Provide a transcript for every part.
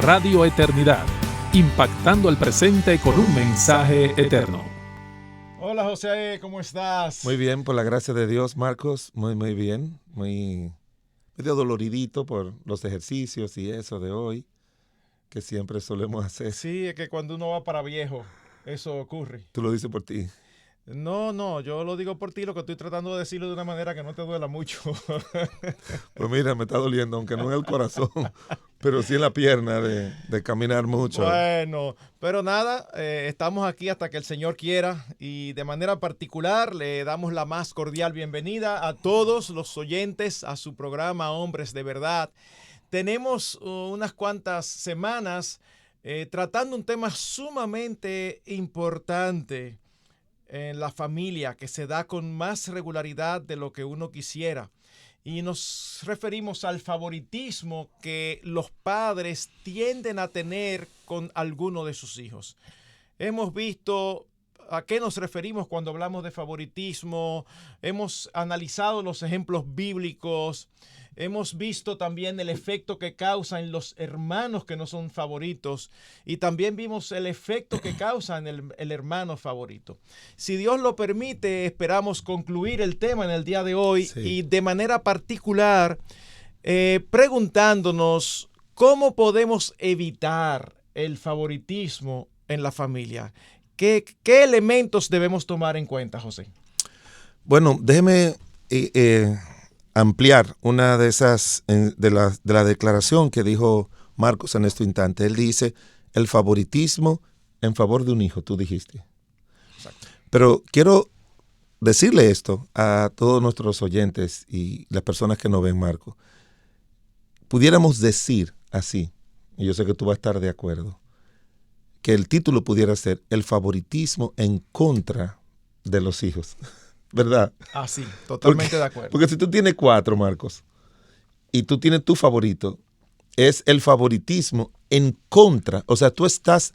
Radio Eternidad, impactando el presente con un mensaje eterno. Hola José, ¿cómo estás? Muy bien, por la gracia de Dios, Marcos, muy bien, medio doloridito por los ejercicios y eso de hoy, que siempre solemos hacer. Sí, es que cuando uno va para viejo, eso ocurre. Tú lo dices por ti. No, yo lo digo por ti, lo que estoy tratando de decirlo de una manera que no te duela mucho. Pues mira, me está doliendo, aunque no en el corazón, pero sí en la pierna de caminar mucho. Bueno, pero nada, estamos aquí hasta que el Señor quiera y de manera particular le damos la más cordial bienvenida a todos los oyentes a su programa Hombres de Verdad. Tenemos unas cuantas semanas tratando un tema sumamente importante en la familia que se da con más regularidad de lo que uno quisiera. Y nos referimos al favoritismo que los padres tienden a tener con alguno de sus hijos. Hemos visto a qué nos referimos cuando hablamos de favoritismo, hemos analizado los ejemplos bíblicos, hemos visto también el efecto que causa en los hermanos que no son favoritos y también vimos el efecto que causa en el hermano favorito. Si Dios lo permite, esperamos concluir el tema en el día de hoy y de manera particular preguntándonos cómo podemos evitar el favoritismo en la familia. ¿Qué elementos debemos tomar en cuenta, José? Bueno, déjeme ampliar una de esas, de la declaración que dijo Marcos en este instante. Él dice, el favoritismo en favor de un hijo, tú dijiste. Exacto. Pero quiero decirle esto a todos nuestros oyentes y las personas que nos ven, Marco. Pudiéramos decir así, y yo sé que tú vas a estar de acuerdo, que el título pudiera ser el favoritismo en contra de los hijos, ¿verdad? Ah, sí, totalmente de acuerdo. Porque si tú tienes 4, Marcos, y tú tienes tu favorito, es el favoritismo en contra, o sea, tú estás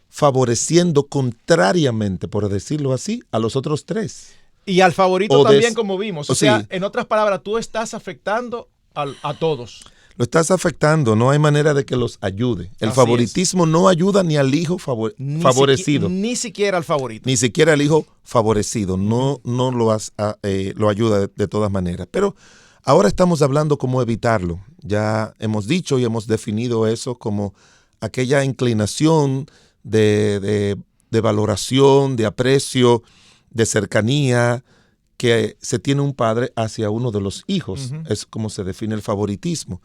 favoreciendo contrariamente, por decirlo así, a los otros 3. Y al favorito también, como vimos. O sea, en otras palabras, tú estás afectando a todos. Lo estás afectando, no hay manera de que los ayude. El favoritismo no ayuda ni al hijo favorecido. Ni siquiera al favorito. Ni siquiera al hijo favorecido. No lo ayuda de todas maneras. Pero ahora estamos hablando cómo evitarlo. Ya hemos dicho y hemos definido eso como aquella inclinación de valoración, de aprecio, de cercanía que se tiene un padre hacia uno de los hijos. Uh-huh. Es como se define el favoritismo.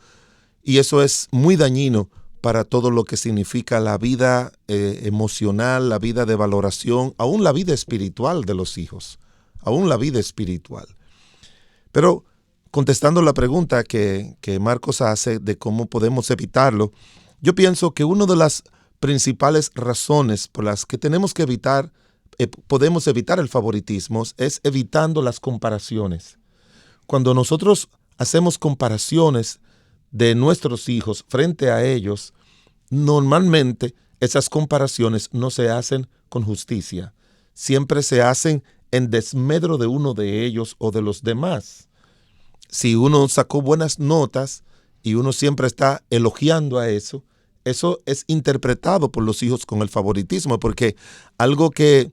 Y eso es muy dañino para todo lo que significa la vida emocional, la vida de valoración, aún la vida espiritual de los hijos, aún la vida espiritual. Pero contestando la pregunta que Marcos hace de cómo podemos evitarlo, yo pienso que una de las principales razones por las que tenemos que podemos evitar el favoritismo es evitando las comparaciones. Cuando nosotros hacemos comparaciones de nuestros hijos frente a ellos, normalmente esas comparaciones no se hacen con justicia. Siempre se hacen en desmedro de uno de ellos o de los demás. Si uno sacó buenas notas y uno siempre está elogiando a eso es interpretado por los hijos con el favoritismo, porque algo que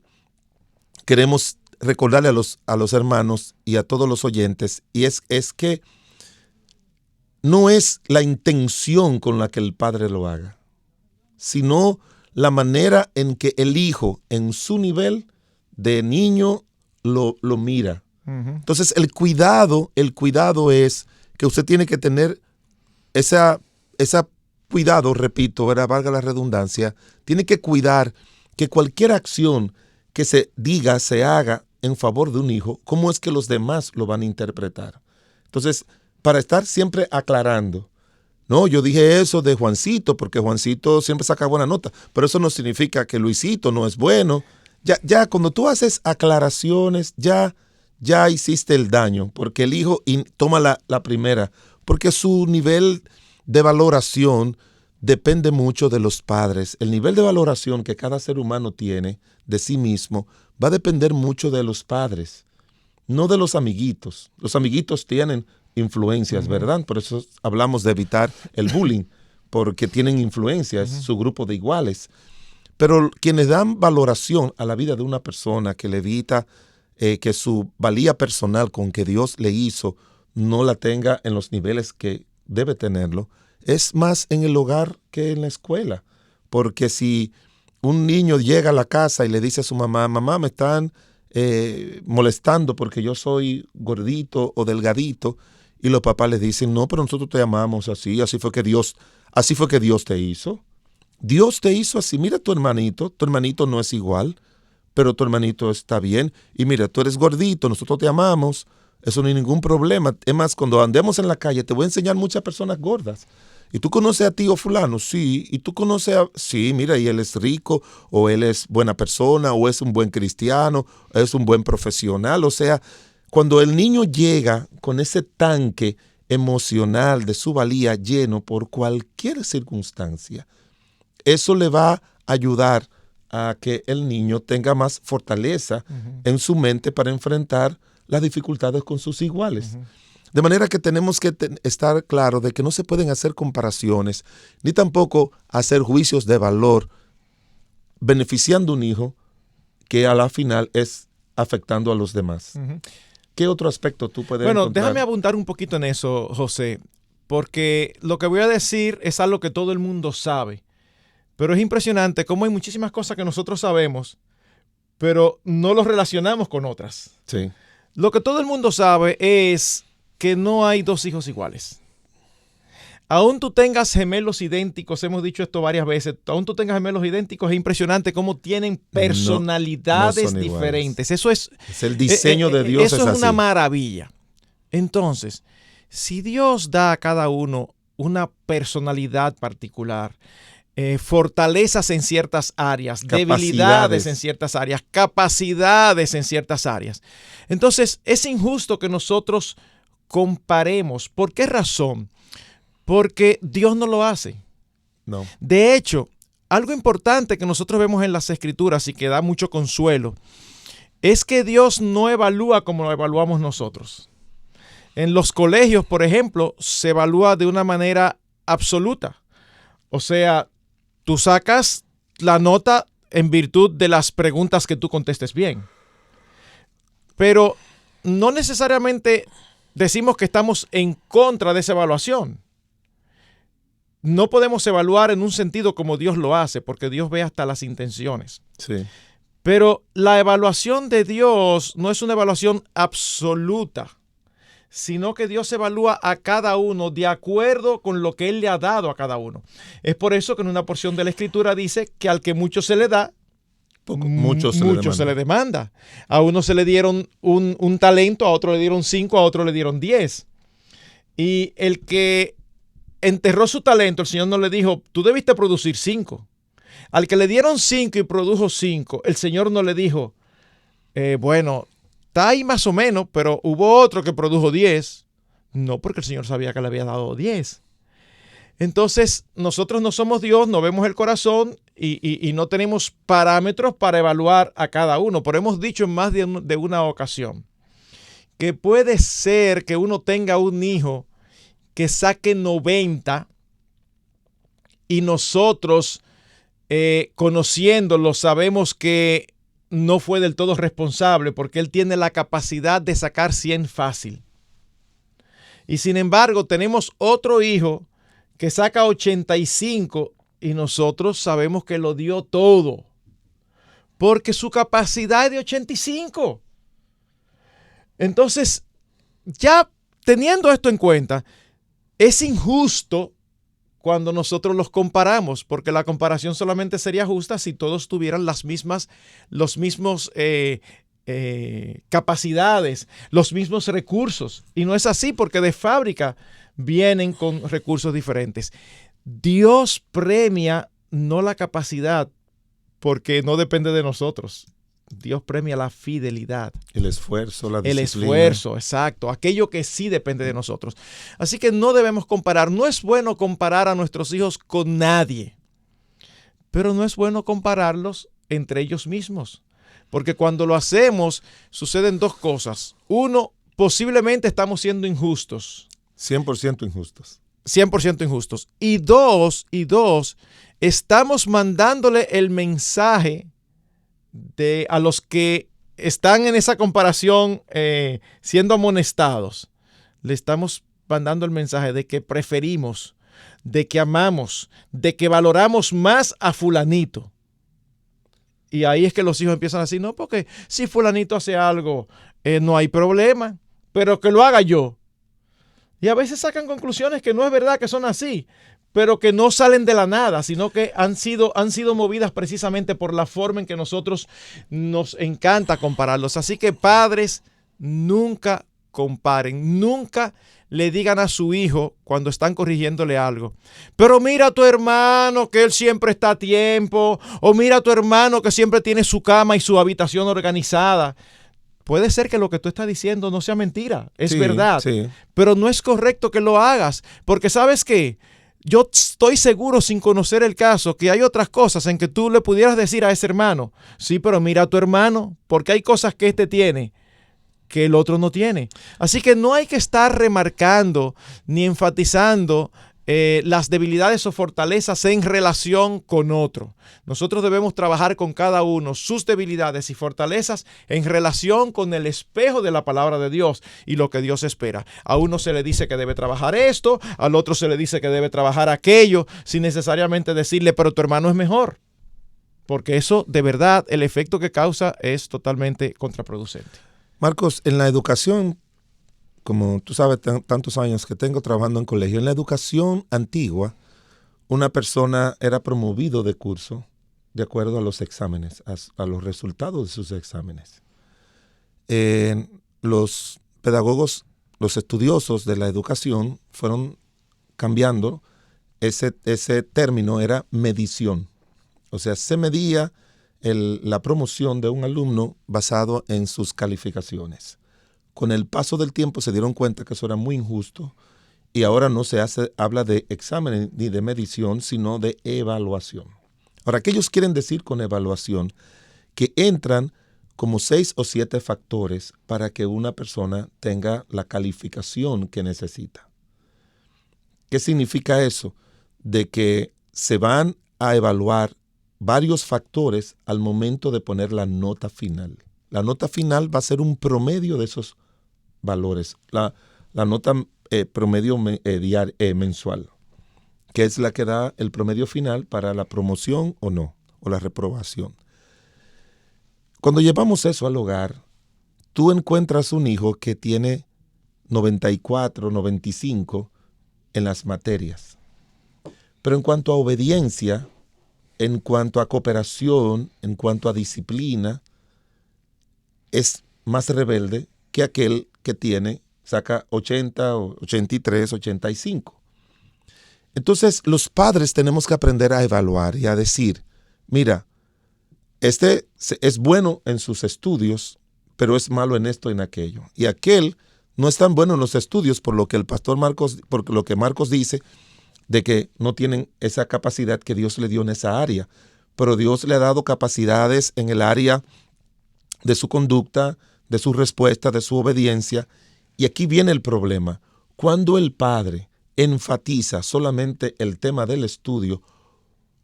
queremos recordarle a los hermanos y a todos los oyentes y es que no es la intención con la que el padre lo haga, sino la manera en que el hijo, en su nivel de niño, lo mira. Uh-huh. Entonces, el cuidado es que usted tiene que tener esa cuidado, repito, valga la redundancia, tiene que cuidar que cualquier acción que se diga, se haga en favor de un hijo, ¿cómo es que los demás lo van a interpretar? Entonces, para estar siempre aclarando, no, yo dije eso de Juancito, porque Juancito siempre saca buena nota, pero eso no significa que Luisito no es bueno. Ya cuando tú haces aclaraciones, ya hiciste el daño, porque el hijo toma la primera, porque su nivel de valoración depende mucho de los padres. El nivel de valoración que cada ser humano tiene de sí mismo va a depender mucho de los padres, no de los amiguitos. Los amiguitos tienen influencias, ¿verdad? Por eso hablamos de evitar el bullying, porque tienen influencia, es su grupo de iguales. Pero quienes dan valoración a la vida de una persona, que le evita que su valía personal con que Dios le hizo no la tenga en los niveles que debe tenerlo, es más en el hogar que en la escuela. Porque si un niño llega a la casa y le dice a su mamá, mamá, me están molestando porque yo soy gordito o delgadito, y los papás les dicen, no, pero nosotros te amamos así fue que Dios te hizo. Dios te hizo así. Mira tu hermanito no es igual, pero tu hermanito está bien. Y mira, tú eres gordito, nosotros te amamos, eso no hay ningún problema. Es más, cuando andemos en la calle te voy a enseñar muchas personas gordas. ¿Y tú conoces a tío fulano? Sí. ¿Y tú conoces a...? Sí, mira, y él es rico, o él es buena persona, o es un buen cristiano, es un buen profesional. O sea, cuando el niño llega con ese tanque emocional de su valía lleno por cualquier circunstancia, eso le va a ayudar a que el niño tenga más fortaleza en su mente para enfrentar las dificultades con sus iguales. De manera que tenemos que estar claros de que no se pueden hacer comparaciones, ni tampoco hacer juicios de valor beneficiando a un hijo que a la final es afectando a los demás. ¿Qué otro aspecto tú puedes encontrar? Déjame abundar un poquito en eso, José, porque lo que voy a decir es algo que todo el mundo sabe, pero es impresionante cómo hay muchísimas cosas que nosotros sabemos, pero no los relacionamos con otras. Sí. Lo que todo el mundo sabe es que no hay dos hijos iguales. Aún tú tengas gemelos idénticos, hemos dicho esto varias veces, aún tú tengas gemelos idénticos, es impresionante cómo tienen personalidades no diferentes. Eso es el diseño de Dios. Eso es así. una maravilla. Entonces, si Dios da a cada uno una personalidad particular, fortalezas en ciertas áreas, debilidades en ciertas áreas, capacidades en ciertas áreas, entonces es injusto que nosotros comparemos. ¿Por qué razón? Porque Dios no lo hace. No. De hecho, algo importante que nosotros vemos en las Escrituras y que da mucho consuelo es que Dios no evalúa como lo evaluamos nosotros. En los colegios, por ejemplo, se evalúa de una manera absoluta. O sea, tú sacas la nota en virtud de las preguntas que tú contestes bien. Pero no necesariamente decimos que estamos en contra de esa evaluación. No podemos evaluar en un sentido como Dios lo hace, porque Dios ve hasta las intenciones. Sí. Pero la evaluación de Dios no es una evaluación absoluta, sino que Dios evalúa a cada uno de acuerdo con lo que Él le ha dado a cada uno. Es por eso que en una porción de la Escritura dice que al que mucho se le da, mucho se le demanda. A uno se le dieron un talento, a otro le dieron 5, a otro le dieron 10. Y el que enterró su talento, el Señor no le dijo, tú debiste producir 5. Al que le dieron 5 y produjo 5, el Señor no le dijo, bueno, está ahí más o menos, pero hubo otro que produjo 10. No, porque el Señor sabía que le había dado 10. Entonces, nosotros no somos Dios, no vemos el corazón y no tenemos parámetros para evaluar a cada uno. Pero hemos dicho en más de una ocasión que puede ser que uno tenga un hijo que saque 90 y nosotros, conociéndolo, sabemos que no fue del todo responsable porque él tiene la capacidad de sacar 100 fácil. Y sin embargo, tenemos otro hijo que saca 85 y nosotros sabemos que lo dio todo porque su capacidad es de 85. Entonces, ya teniendo esto en cuenta, es injusto cuando nosotros los comparamos, porque la comparación solamente sería justa si todos tuvieran los mismos capacidades, los mismos recursos. Y no es así, porque de fábrica vienen con recursos diferentes. Dios premia no la capacidad, porque no depende de nosotros. Dios premia la fidelidad. El esfuerzo, la disciplina. El esfuerzo, exacto. Aquello que sí depende de nosotros. Así que no debemos comparar. No es bueno comparar a nuestros hijos con nadie. Pero no es bueno compararlos entre ellos mismos. Porque cuando lo hacemos, suceden dos cosas. Uno, posiblemente estamos siendo injustos. 100% injustos. 100% injustos. Y dos, estamos mandándole el mensaje a los que están en esa comparación siendo amonestados. Le estamos mandando el mensaje de que preferimos, de que amamos, de que valoramos más a fulanito. Y ahí es que los hijos empiezan a decir, no, porque si fulanito hace algo, no hay problema, pero que lo haga yo. Y a veces sacan conclusiones que no es verdad que son así, pero que no salen de la nada, sino que han sido movidas precisamente por la forma en que nosotros nos encanta compararlos. Así que padres, nunca comparen, nunca le digan a su hijo cuando están corrigiéndole algo, pero mira a tu hermano que él siempre está a tiempo, o mira a tu hermano que siempre tiene su cama y su habitación organizada. Puede ser que lo que tú estás diciendo no sea mentira, es verdad, pero no es correcto que lo hagas, porque ¿sabes qué? Yo estoy seguro, sin conocer el caso, que hay otras cosas en que tú le pudieras decir a ese hermano, sí, pero mira a tu hermano, porque hay cosas que este tiene que el otro no tiene. Así que no hay que estar remarcando ni enfatizando las debilidades o fortalezas en relación con otro. Nosotros debemos trabajar con cada uno sus debilidades y fortalezas en relación con el espejo de la palabra de Dios y lo que Dios espera. A uno se le dice que debe trabajar esto, al otro se le dice que debe trabajar aquello, sin necesariamente decirle, pero tu hermano es mejor. Porque eso, de verdad, el efecto que causa es totalmente contraproducente. Marcos, en la educación, como tú sabes, tantos años que tengo trabajando en colegio, en la educación antigua, una persona era promovido de curso de acuerdo a los exámenes, a los resultados de sus exámenes. Los pedagogos, los estudiosos de la educación fueron cambiando, ese término era medición. O sea, se medía la promoción de un alumno basado en sus calificaciones. Con el paso del tiempo se dieron cuenta que eso era muy injusto y ahora no se habla de examen ni de medición, sino de evaluación. Ahora, ¿qué ellos quieren decir con evaluación? Que entran como 6 o 7 factores para que una persona tenga la calificación que necesita. ¿Qué significa eso? De que se van a evaluar varios factores al momento de poner la nota final. La nota final va a ser un promedio de esos valores. La nota promedio mensual, que es la que da el promedio final para la promoción o no, o la reprobación. Cuando llevamos eso al hogar, tú encuentras un hijo que tiene 94, 95 en las materias. Pero en cuanto a obediencia, en cuanto a cooperación, en cuanto a disciplina, es más rebelde que aquel que saca 80, 83, 85. Entonces, los padres tenemos que aprender a evaluar y a decir, mira, este es bueno en sus estudios, pero es malo en esto y en aquello. Y aquel no es tan bueno en los estudios por lo que Marcos dice, de que no tienen esa capacidad que Dios le dio en esa área. Pero Dios le ha dado capacidades en el área de su conducta, de su respuesta, de su obediencia. Y aquí viene el problema. Cuando el padre enfatiza solamente el tema del estudio,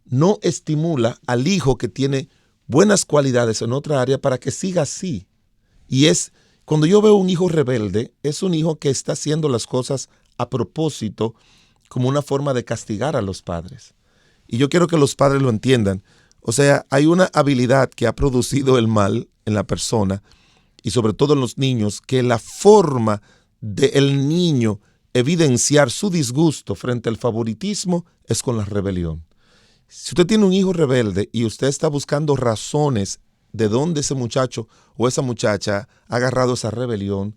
no estimula al hijo que tiene buenas cualidades en otra área para que siga así. Y cuando yo veo un hijo rebelde, es un hijo que está haciendo las cosas a propósito, como una forma de castigar a los padres. Y yo quiero que los padres lo entiendan. O sea, hay una habilidad que ha producido el mal en la persona y sobre todo en los niños, que la forma del niño evidenciar su disgusto frente al favoritismo es con la rebelión. Si usted tiene un hijo rebelde y usted está buscando razones de dónde ese muchacho o esa muchacha ha agarrado esa rebelión,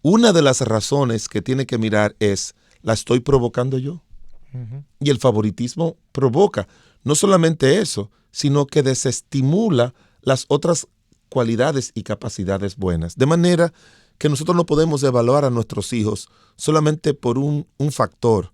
una de las razones que tiene que mirar es, ¿la estoy provocando yo? Uh-huh. Y el favoritismo provoca no solamente eso, sino que desestimula las otras cualidades y capacidades buenas. De manera que nosotros no podemos evaluar a nuestros hijos solamente por un factor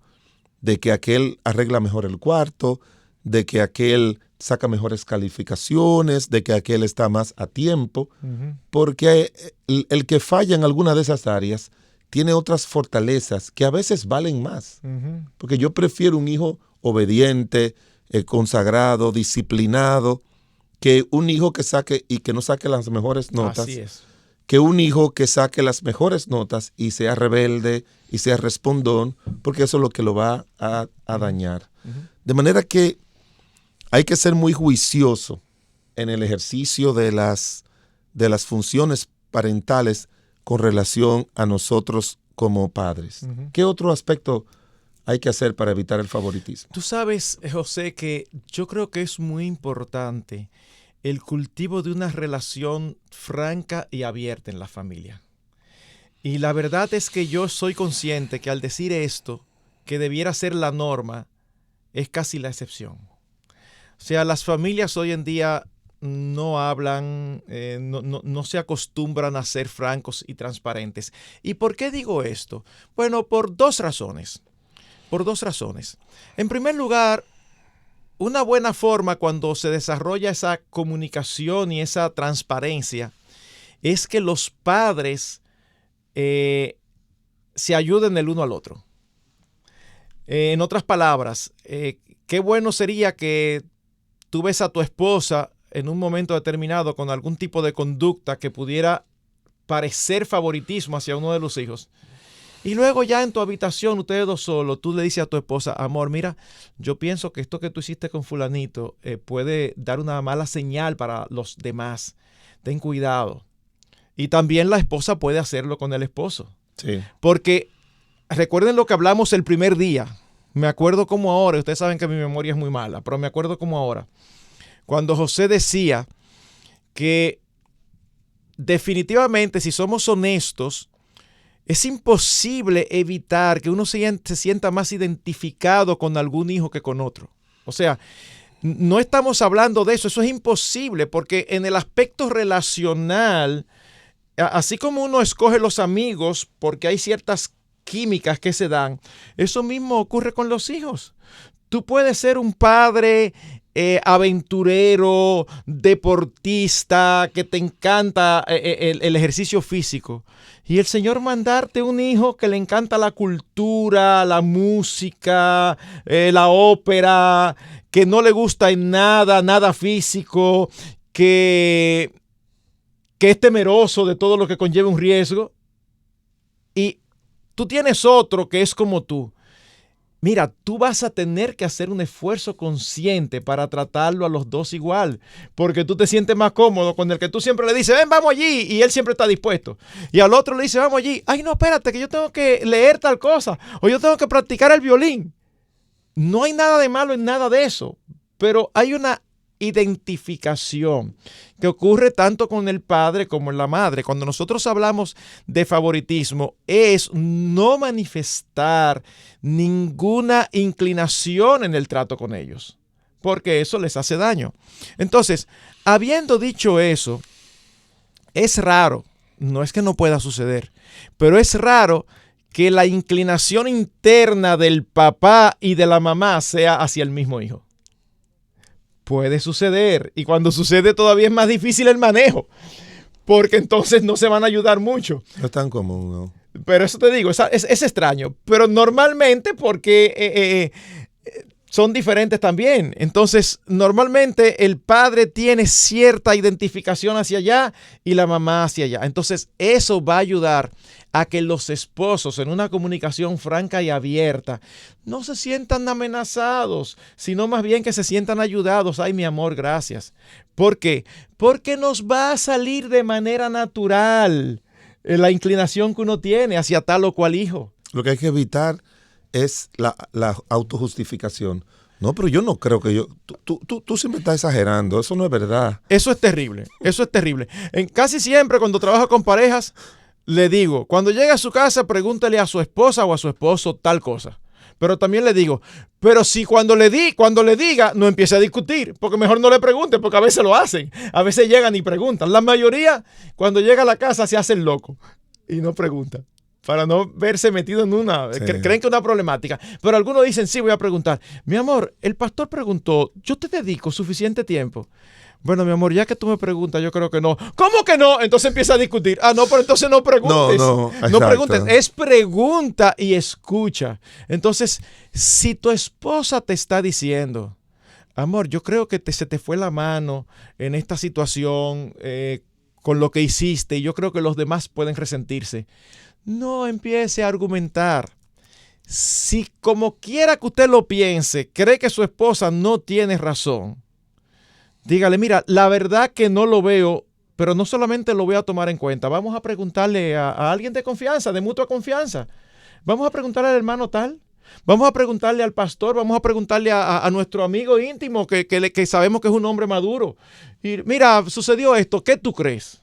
de que aquel arregla mejor el cuarto, de que aquel saca mejores calificaciones, de que aquel está más a tiempo, uh-huh. Porque el que falla en alguna de esas áreas tiene otras fortalezas que a veces valen más. Ujú. Porque yo prefiero un hijo obediente, consagrado, disciplinado, que un hijo que saque y que no saque las mejores notas, Así es. que un hijo que saque las mejores notas y sea rebelde y sea respondón, porque eso es lo que lo va a dañar. De manera que hay que ser muy juicioso en el ejercicio de las funciones parentales con relación a nosotros como padres. Ujú. ¿Qué otro aspecto hay que hacer para evitar el favoritismo? Tú sabes, José, que yo creo que es muy importante el cultivo de una relación franca y abierta en la familia. Y la verdad es que yo soy consciente que al decir esto, que debiera ser la norma, es casi la excepción. O sea, las familias hoy en día no hablan, no se acostumbran a ser francos y transparentes. ¿Y por qué digo esto? Bueno, por dos razones. Por dos razones. En primer lugar, una buena forma cuando se desarrolla esa comunicación y esa transparencia es que los padres se ayuden el uno al otro. En otras palabras, qué bueno sería que tú ves a tu esposa en un momento determinado con algún tipo de conducta que pudiera parecer favoritismo hacia uno de los hijos. Y luego ya en tu habitación, ustedes dos solos, tú le dices a tu esposa, amor, mira, yo pienso que esto que tú hiciste con fulanito puede dar una mala señal para los demás. Ten cuidado. Y también la esposa puede hacerlo con el esposo. Sí. Porque recuerden lo que hablamos el primer día. Me acuerdo como ahora, ustedes saben que mi memoria es muy mala, pero me acuerdo como ahora. Cuando José decía que definitivamente si somos honestos, es imposible evitar que uno se sienta más identificado con algún hijo que con otro. O sea, no estamos hablando de eso, eso es imposible porque en el aspecto relacional, así como uno escoge los amigos porque hay ciertas químicas que se dan, eso mismo ocurre con los hijos. Tú puedes ser un padre aventurero, deportista, que te encanta el ejercicio físico. Y el Señor mandarte un hijo que le encanta la cultura, la música, la ópera, que no le gusta en nada físico, que es temeroso de todo lo que conlleva un riesgo. Y tú tienes otro que es como tú. Mira, tú vas a tener que hacer un esfuerzo consciente para tratarlo a los dos igual, porque tú te sientes más cómodo con el que tú siempre le dices, ven, vamos allí, y él siempre está dispuesto. Y al otro le dice, vamos allí, ay, no, espérate, que yo tengo que leer tal cosa, o yo tengo que practicar el violín. No hay nada de malo en nada de eso, pero hay una identificación que ocurre tanto con el padre como en la madre. Cuando nosotros hablamos de favoritismo, es no manifestar ninguna inclinación en el trato con ellos, porque eso les hace daño. Entonces, habiendo dicho eso, es raro, no es que no pueda suceder, pero es raro que la inclinación interna del papá y de la mamá sea hacia el mismo hijo. Puede suceder, y cuando sucede todavía es más difícil el manejo, porque entonces no se van a ayudar mucho. No es tan común, ¿no? Pero eso te digo, es extraño, pero normalmente porque son diferentes también. Entonces, normalmente el padre tiene cierta identificación hacia allá y la mamá hacia allá. Entonces, eso va a ayudar a que los esposos en una comunicación franca y abierta no se sientan amenazados, sino más bien que se sientan ayudados. Ay, mi amor, gracias. ¿Por qué? Porque nos va a salir de manera natural la inclinación que uno tiene hacia tal o cual hijo. Lo que hay que evitar es la autojustificación. No, pero yo no creo que yo... Tú siempre estás exagerando, eso no es verdad. Eso es terrible, eso es terrible. Casi siempre cuando trabajo con parejas, le digo, cuando llegue a su casa, pregúntele a su esposa o a su esposo tal cosa. Pero también le digo, pero si cuando le diga, no empiece a discutir, porque mejor no le pregunte, porque a veces lo hacen. A veces llegan y preguntan. La mayoría, cuando llega a la casa, se hace el loco y no pregunta. para no verse metido en una, Sí. creen que es una problemática. Pero algunos dicen, sí, voy a preguntar. Mi amor, el pastor preguntó, ¿yo te dedico suficiente tiempo? Bueno, mi amor, ya que tú me preguntas, yo creo que no. ¿Cómo que no? Entonces empieza a discutir. Ah, no, pero entonces no preguntes. No, No exacto. preguntes. Es pregunta y escucha. Entonces, si tu esposa te está diciendo, amor, yo creo que se te fue la mano en esta situación con lo que hiciste y yo creo que los demás pueden resentirse. No empiece a argumentar. Si como quiera que usted lo piense, cree que su esposa no tiene razón, dígale, mira, la verdad que no lo veo, pero no solamente lo voy a tomar en cuenta. Vamos a preguntarle a alguien de confianza, de mutua confianza. Vamos a preguntarle al hermano tal. Vamos a preguntarle al pastor, vamos a preguntarle a nuestro amigo íntimo que sabemos que es un hombre maduro. Y mira, sucedió esto, ¿qué tú crees?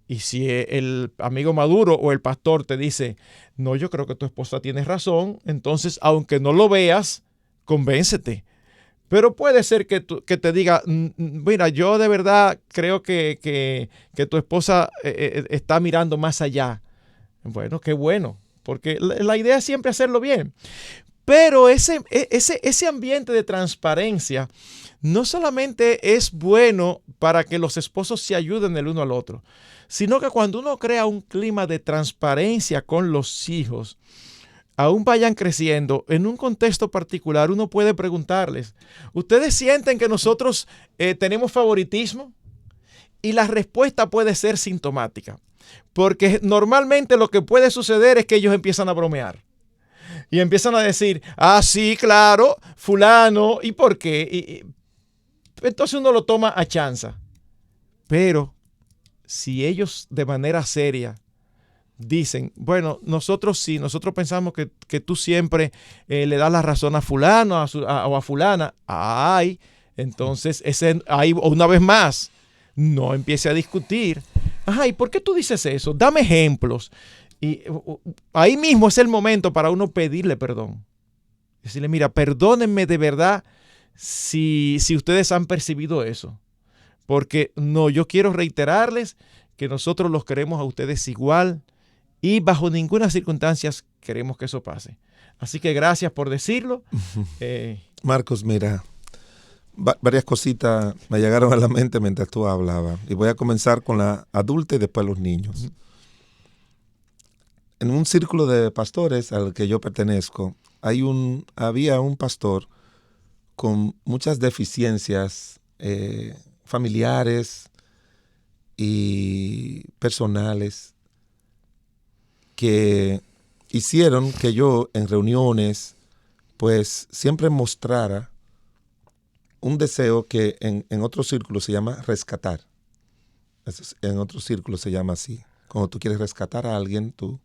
Y si el amigo maduro o el pastor te dice, no, yo creo que tu esposa tiene razón, entonces, aunque no lo veas, convéncete. Pero puede ser que te diga, mira, yo de verdad creo que tu esposa está mirando más allá. Bueno, qué bueno, porque la idea es siempre hacerlo bien. Pero ese ambiente de transparencia no solamente es bueno para que los esposos se ayuden el uno al otro, sino que cuando uno crea un clima de transparencia con los hijos, aún vayan creciendo, en un contexto particular uno puede preguntarles, ¿ustedes sienten que nosotros tenemos favoritismo? Y la respuesta puede ser sintomática, porque normalmente lo que puede suceder es que ellos empiezan a bromear. Y empiezan a decir, ah, sí, claro, fulano, ¿y por qué? Entonces uno lo toma a chanza. Pero si ellos de manera seria dicen, bueno, nosotros pensamos que tú siempre le das la razón a fulano o a fulana, ay, entonces ahí una vez más, no empiece a discutir. Ay, ¿por qué tú dices eso? Dame ejemplos. Y ahí mismo es el momento para uno pedirle perdón. Decirle, mira, perdónenme de verdad si ustedes han percibido eso. Porque no, yo quiero reiterarles que nosotros los queremos a ustedes igual y bajo ninguna circunstancia queremos que eso pase. Así que gracias por decirlo. Marcos, mira, varias cositas me llegaron a la mente mientras tú hablabas. Y voy a comenzar con la adulta y después los niños. En un círculo de pastores al que yo pertenezco, había un pastor con muchas deficiencias familiares y personales que hicieron que yo en reuniones pues siempre mostrara un deseo que en otro círculo se llama rescatar. En otro círculo se llama así. Cuando tú quieres rescatar a alguien, tú...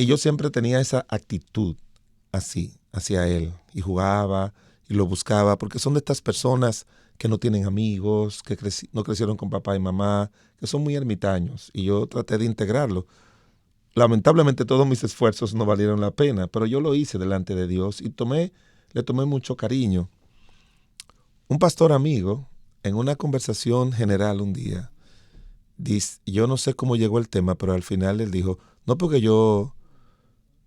Y yo siempre tenía esa actitud así, hacia él. Y jugaba y lo buscaba, porque son de estas personas que no tienen amigos, que no crecieron con papá y mamá, que son muy ermitaños. Y yo traté de integrarlo. Lamentablemente todos mis esfuerzos no valieron la pena, pero yo lo hice delante de Dios y le tomé mucho cariño. Un pastor amigo, en una conversación general un día, yo no sé cómo llegó el tema, pero al final él dijo, no, porque yo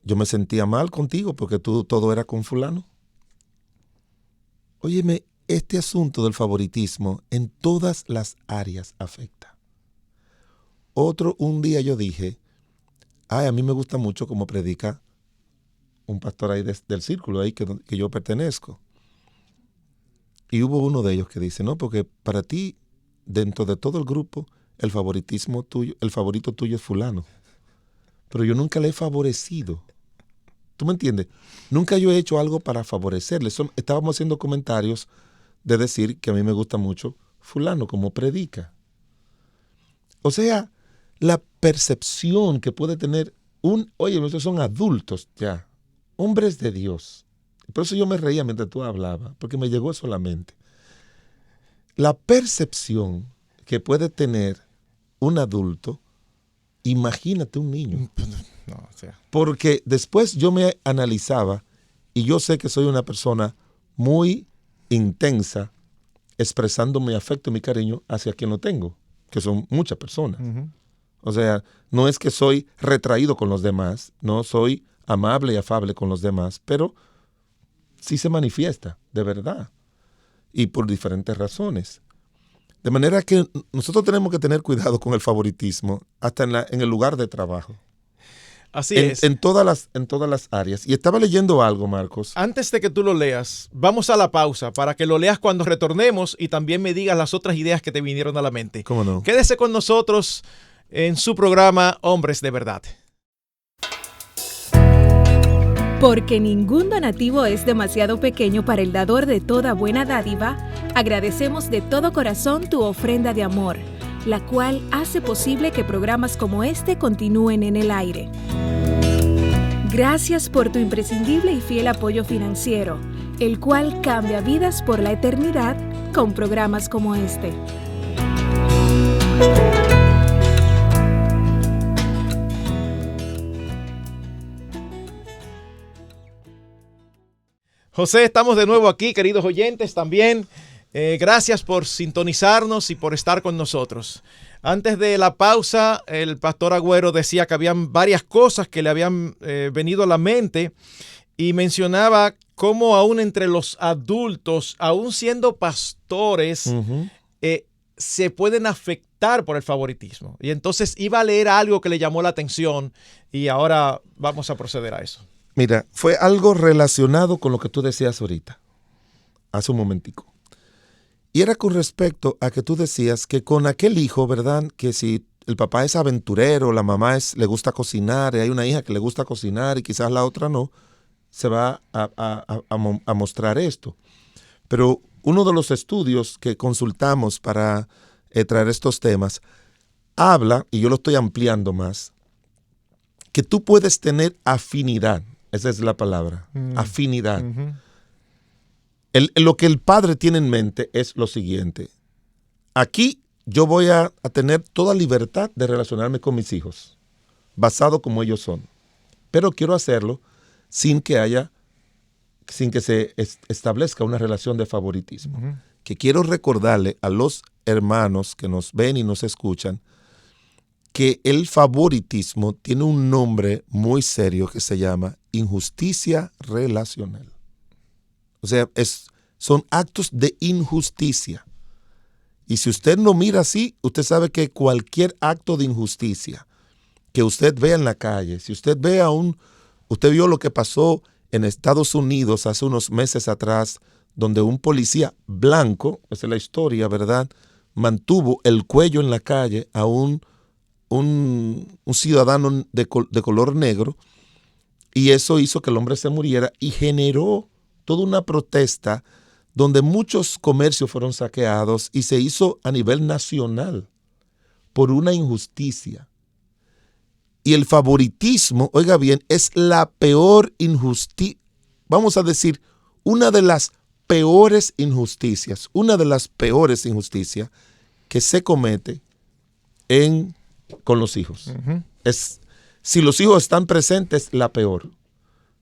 me sentía mal contigo porque todo era con fulano. Óyeme, este asunto del favoritismo en todas las áreas afecta. Un día yo dije, a mí me gusta mucho cómo predica un pastor ahí del círculo ahí que yo pertenezco. Y hubo uno de ellos que dice, no, porque para ti, dentro de todo el grupo, el favorito tuyo es fulano. Pero yo nunca le he favorecido. ¿Tú me entiendes? Nunca yo he hecho algo para favorecerle. Estábamos haciendo comentarios de decir que a mí me gusta mucho fulano, como predica. O sea, la percepción que puede tener oye, nosotros son adultos ya, hombres de Dios. Por eso yo me reía mientras tú hablabas, porque me llegó solamente. La percepción que puede tener un adulto, imagínate un niño. No, o sea. Porque después yo me analizaba y yo sé que soy una persona muy intensa expresando mi afecto y mi cariño hacia quien lo tengo, que son muchas personas. Uh-huh. O sea, no es que soy retraído con los demás, no soy amable y afable con los demás, pero sí se manifiesta de verdad y por diferentes razones. De manera que nosotros tenemos que tener cuidado con el favoritismo hasta en el lugar de trabajo. Así es. En todas las áreas. Y estaba leyendo algo, Marcos. Antes de que tú lo leas, vamos a la pausa para que lo leas cuando retornemos y también me digas las otras ideas que te vinieron a la mente. ¿Cómo no? Quédese con nosotros en su programa Hombres de Verdad. Porque ningún donativo es demasiado pequeño para el dador de toda buena dádiva, agradecemos de todo corazón tu ofrenda de amor, la cual hace posible que programas como este continúen en el aire. Gracias por tu imprescindible y fiel apoyo financiero, el cual cambia vidas por la eternidad con programas como este. José, estamos de nuevo aquí, queridos oyentes, también. Gracias por sintonizarnos y por estar con nosotros. Antes de la pausa, el pastor Agüero decía que habían varias cosas que le habían venido a la mente y mencionaba cómo aún entre los adultos, aún siendo pastores, se pueden afectar por el favoritismo. Y entonces iba a leer algo que le llamó la atención y ahora vamos a proceder a eso. Mira, fue algo relacionado con lo que tú decías ahorita, hace un momentico. Y era con respecto a que tú decías que con aquel hijo, ¿verdad? Que si el papá es aventurero, la mamá le gusta cocinar, y hay una hija que le gusta cocinar y quizás la otra no, se va a mostrar esto. Pero uno de los estudios que consultamos para traer estos temas habla, y yo lo estoy ampliando más, que tú puedes tener afinidad. Esa es la palabra, afinidad. Lo que el padre tiene en mente es lo siguiente. Aquí yo voy a tener toda libertad de relacionarme con mis hijos, basado como ellos son. Pero quiero hacerlo sin que se establezca una relación de favoritismo. Que quiero recordarle a los hermanos que nos ven y nos escuchan que el favoritismo tiene un nombre muy serio que se llama injusticia relacional. O sea, son actos de injusticia. Y si usted no mira así, usted sabe que cualquier acto de injusticia que usted vea en la calle, si usted ve usted vio lo que pasó en Estados Unidos hace unos meses atrás, donde un policía blanco, esa es la historia, ¿verdad?, mantuvo el cuello en la calle a un ciudadano de color negro, y eso hizo que el hombre se muriera y generó toda una protesta donde muchos comercios fueron saqueados y se hizo a nivel nacional por una injusticia. Y el favoritismo, oiga bien, es la peor injusticia, vamos a decir, una de las peores injusticias que se comete con los hijos. Si los hijos están presentes, la peor.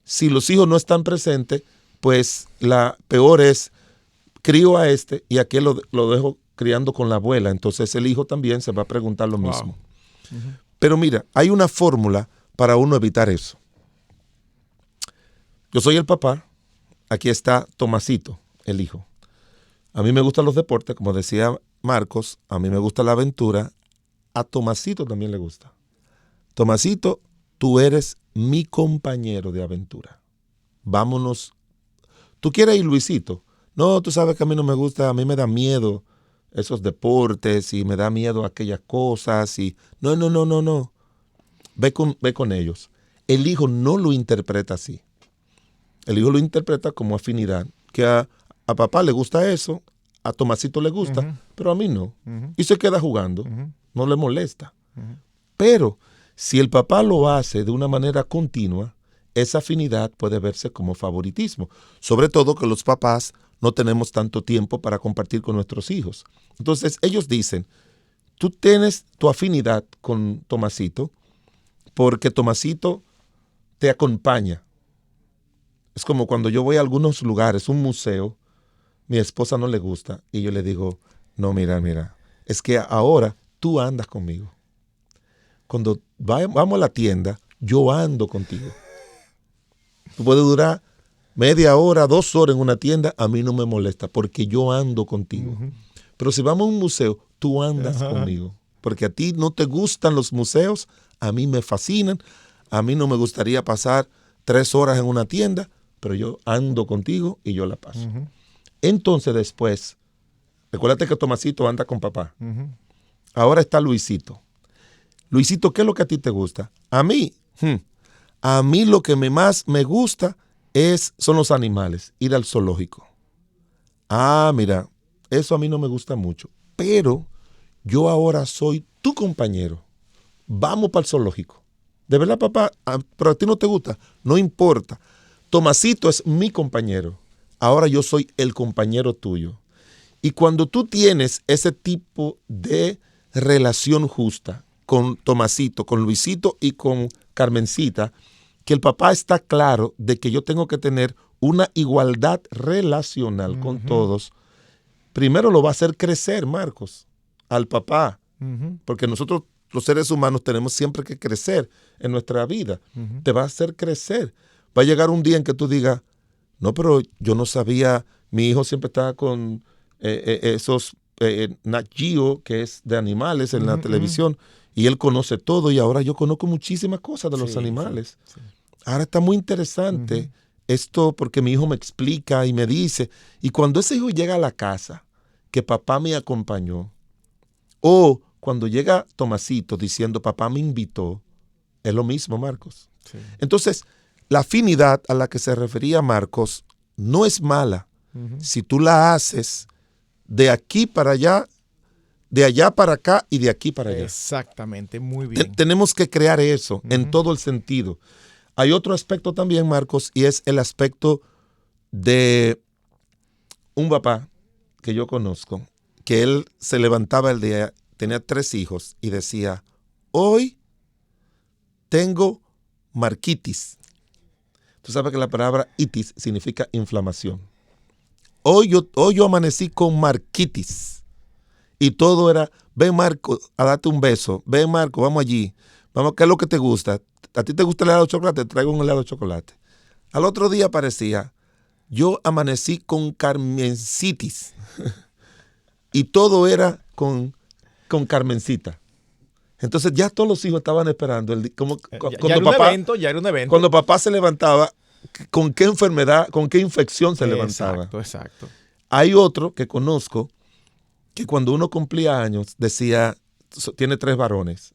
Si los hijos no están presentes, pues la peor es, crío a este y aquel lo dejo criando con la abuela. Entonces el hijo también se va a preguntar lo mismo. Pero mira, hay una fórmula para uno evitar eso. Yo soy el papá, aquí está Tomasito, el hijo. A mí me gustan los deportes, como decía Marcos, a mí me gusta la aventura, a Tomasito también le gusta. Tomasito, tú eres mi compañero de aventura. Vámonos. ¿Tú quieres ir, Luisito? No, tú sabes que a mí no me gusta, a mí me da miedo esos deportes y me da miedo aquellas cosas y no. Ve con ellos. El hijo no lo interpreta así. El hijo lo interpreta como afinidad, que a papá le gusta eso, a Tomasito le gusta, pero a mí no. Y se queda jugando, no le molesta. Pero si el papá lo hace de una manera continua, esa afinidad puede verse como favoritismo. Sobre todo que los papás no tenemos tanto tiempo para compartir con nuestros hijos. Entonces ellos dicen, tú tienes tu afinidad con Tomasito porque Tomasito te acompaña. Es como cuando yo voy a algunos lugares, un museo, mi esposa no le gusta y yo le digo, no, mira, es que ahora tú andas conmigo. cuando vamos a la tienda, yo ando contigo. Tú puedes durar media hora, 2 horas en una tienda, a mí no me molesta porque yo ando contigo. Pero si vamos a un museo, tú andas conmigo. Porque a ti no te gustan los museos, a mí me fascinan. A mí no me gustaría pasar 3 horas en una tienda, pero yo ando contigo y yo la paso. Entonces después, recuérdate que Tomasito anda con papá. Ahora está Luisito. Luisito, ¿qué es lo que a ti te gusta? A mí lo que más me gusta son los animales, ir al zoológico. Mira, eso a mí no me gusta mucho, pero yo ahora soy tu compañero. Vamos para el zoológico. De verdad, papá, pero a ti no te gusta. No importa. Tomasito es mi compañero. Ahora yo soy el compañero tuyo. Y cuando tú tienes ese tipo de relación justa con Tomasito, con Luisito y con Carmencita, que el papá está claro de que yo tengo que tener una igualdad relacional con todos, primero lo va a hacer crecer, Marcos, al papá. Porque nosotros, los seres humanos, tenemos siempre que crecer en nuestra vida. Te va a hacer crecer. Va a llegar un día en que tú digas, no, pero yo no sabía, mi hijo siempre estaba con esos Nat Geo, que es de animales en la televisión, y él conoce todo, y ahora yo conozco muchísimas cosas de los animales. Sí. Ahora está muy interesante esto, porque mi hijo me explica y me dice, y cuando ese hijo llega a la casa, que papá me acompañó, o cuando llega Tomasito diciendo, papá me invitó, es lo mismo, Marcos. Sí. Entonces, la afinidad a la que se refería Marcos no es mala si tú la haces de aquí para allá, de allá para acá y de aquí para allá. Exactamente, muy bien. Tenemos que crear eso en todo el sentido. Hay otro aspecto también, Marcos, y es el aspecto de un papá que yo conozco, que él se levantaba el día, tenía 3 hijos y decía, hoy tengo marquitis. Tú sabes que la palabra itis significa inflamación. Hoy yo amanecí con marquitis. Y todo era, ven Marco, a darte un beso. Ven Marco, vamos allí. Vamos, ¿qué es lo que te gusta? ¿A ti te gusta el helado de chocolate? Te traigo un helado de chocolate. Al otro día aparecía, yo amanecí con carmencitis. Y todo era con Carmencita. Entonces ya todos los hijos estaban esperando. Ya era un evento. Cuando papá se levantaba, ¿con qué enfermedad, con qué infección se levantaba? Exacto. Hay otro que conozco que cuando uno cumplía años decía, tiene 3 varones.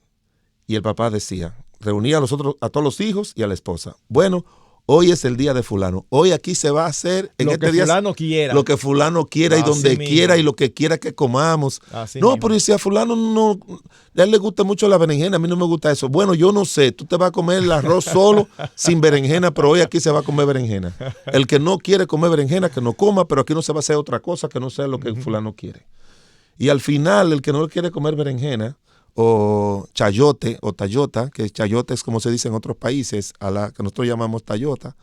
Y el papá decía, reunía a todos los hijos y a la esposa. Bueno, hoy es el día de fulano. Hoy aquí se va a hacer en lo que fulano quiera. Lo que fulano quiera y donde quiera y lo que quiera que comamos. Pero si a fulano no, a él le gusta mucho la berenjena, a mí no me gusta eso. Bueno, yo no sé, tú te vas a comer el arroz solo sin berenjena, pero hoy aquí se va a comer berenjena. El que no quiere comer berenjena, que no coma, pero aquí no se va a hacer otra cosa que no sea lo que fulano quiere. Y al final, el que no quiere comer berenjena, o chayote, o tayota, que chayote es como se dice en otros países, a la que nosotros llamamos tayota,